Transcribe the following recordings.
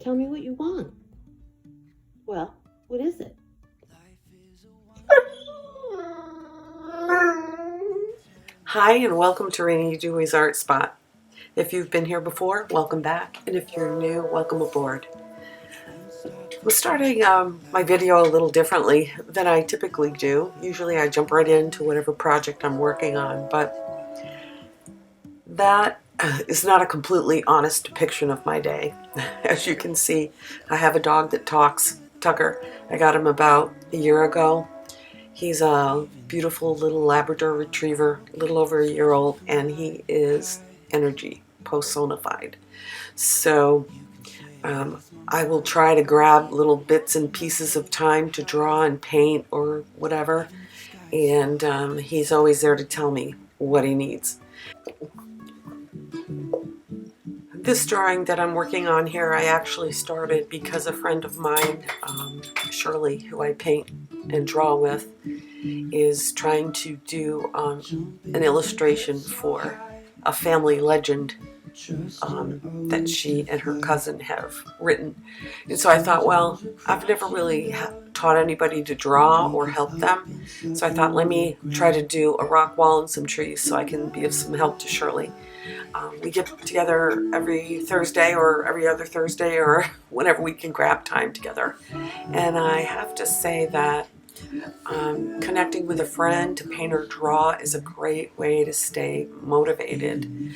tell me what you want. Well, what is it? Hi, and welcome to Rainey Dewey's Art Spot. If you've been here before, welcome back, and if you're new, welcome aboard. I'm starting my video a little differently than I typically do. Usually I jump right into whatever project I'm working on, but that is not a completely honest depiction of my day. As you can see, I have a dog that talks, Tucker. I got him about a year ago. He's a beautiful little Labrador Retriever, a little over a year old, and he is energy personified. So I will try to grab little bits and pieces of time to draw and paint or whatever, and he's always there to tell me what he needs. This drawing that I'm working on here, I actually started because a friend of mine, Shirley, who I paint and draw with, is trying to do an illustration for a family legend that she and her cousin have written. And so I thought, well, I've never really taught anybody to draw or help them. So I thought, let me try to do a rock wall and some trees so I can be of some help to Shirley. We get together every Thursday or every other Thursday or whenever we can grab time together. And I have to say that connecting with a friend to paint or draw is a great way to stay motivated.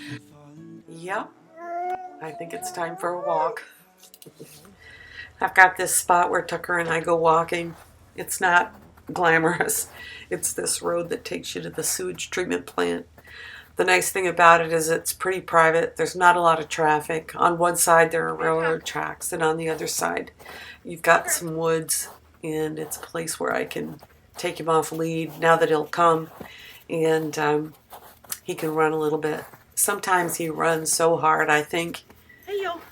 Yep, I think it's time for a walk. I've got this spot where Tucker and I go walking. It's not glamorous. It's this road that takes you to the sewage treatment plant. The nice thing about it is it's pretty private. There's not a lot of traffic. On one side there are railroad tracks, and on the other side you've got some woods, and it's a place where I can take him off lead now that he'll come, and he can run a little bit. Sometimes he runs so hard, I think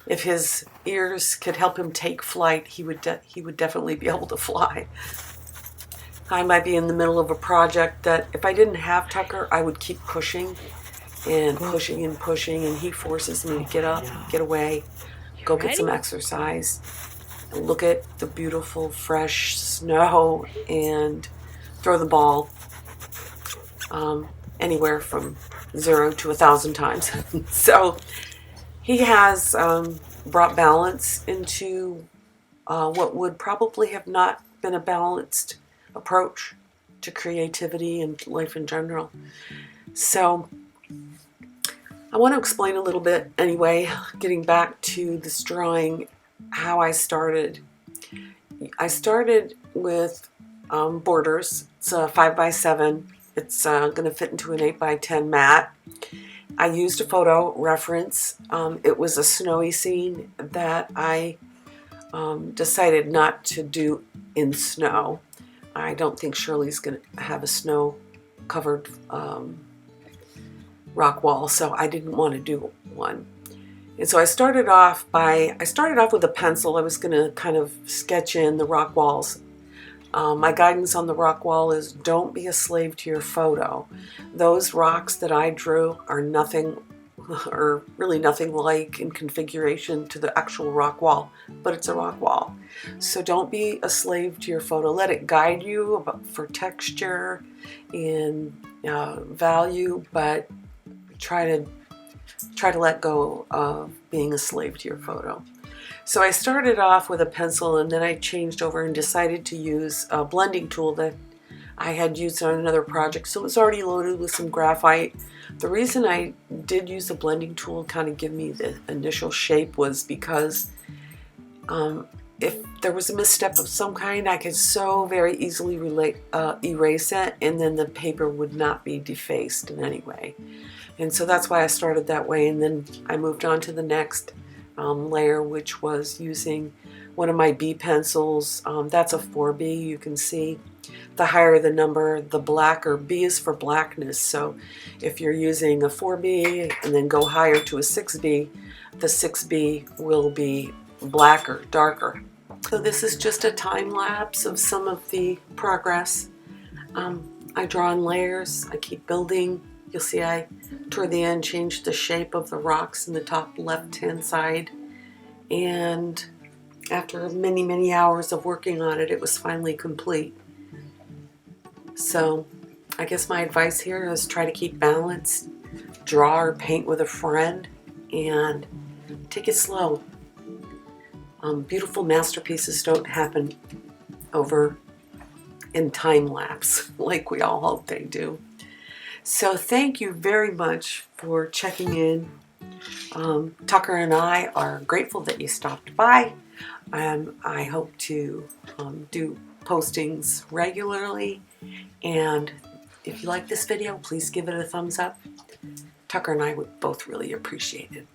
if his ears could help him take flight, he would definitely be able to fly. I might be in the middle of a project that if I didn't have Tucker, I would keep pushing and pushing and pushing, and he forces me to get up, get away, go get some exercise, look at the beautiful fresh snow, and throw the ball anywhere from 0 to 1,000 times. So he has brought balance into what would probably have not been a balanced approach to creativity and life in general. So I want to explain a little bit anyway, getting back to this drawing, how I started. I started with borders. It's a 5x7. It's going to fit into an 8x10 mat. I used a photo reference. It was a snowy scene that I decided not to do in snow. I don't think Shirley's going to have a snow-covered rock wall, so I didn't want to do one. And so I started off with a pencil. I was going to kind of sketch in the rock walls. My guidance on the rock wall is don't be a slave to your photo. Those rocks that I drew are nothing, or really nothing like in configuration to the actual rock wall, but it's a rock wall. So don't be a slave to your photo. Let it guide you for texture and value, but try to let go of being a slave to your photo. So I started off with a pencil, and then I changed over and decided to use a blending tool that I had used on another project. So it was already loaded with some graphite. The reason I did use the blending tool to kind of give me the initial shape was because if there was a misstep of some kind, I could so very easily erase it, and then the paper would not be defaced in any way. And so that's why I started that way, and then I moved on to the next layer, which was using one of my B pencils. That's a 4B. You can see the higher the number, the blacker. B is for blackness. So if you're using a 4B and then go higher to a 6B, the 6B will be blacker, darker. So this is just a time lapse of some of the progress. I draw in layers. I keep building. You'll see I, toward the end, changed the shape of the rocks in the top left-hand side. And After many, many hours of working on it, it was finally complete. So I guess my advice here is try to keep balance, draw or paint with a friend, and take it slow. Beautiful masterpieces don't happen over in time lapse like we all hope they do. So thank you very much for checking in. Tucker and I are grateful that you stopped by. I hope to do postings regularly. And if you like this video, please give it a thumbs up. Tucker and I would both really appreciate it.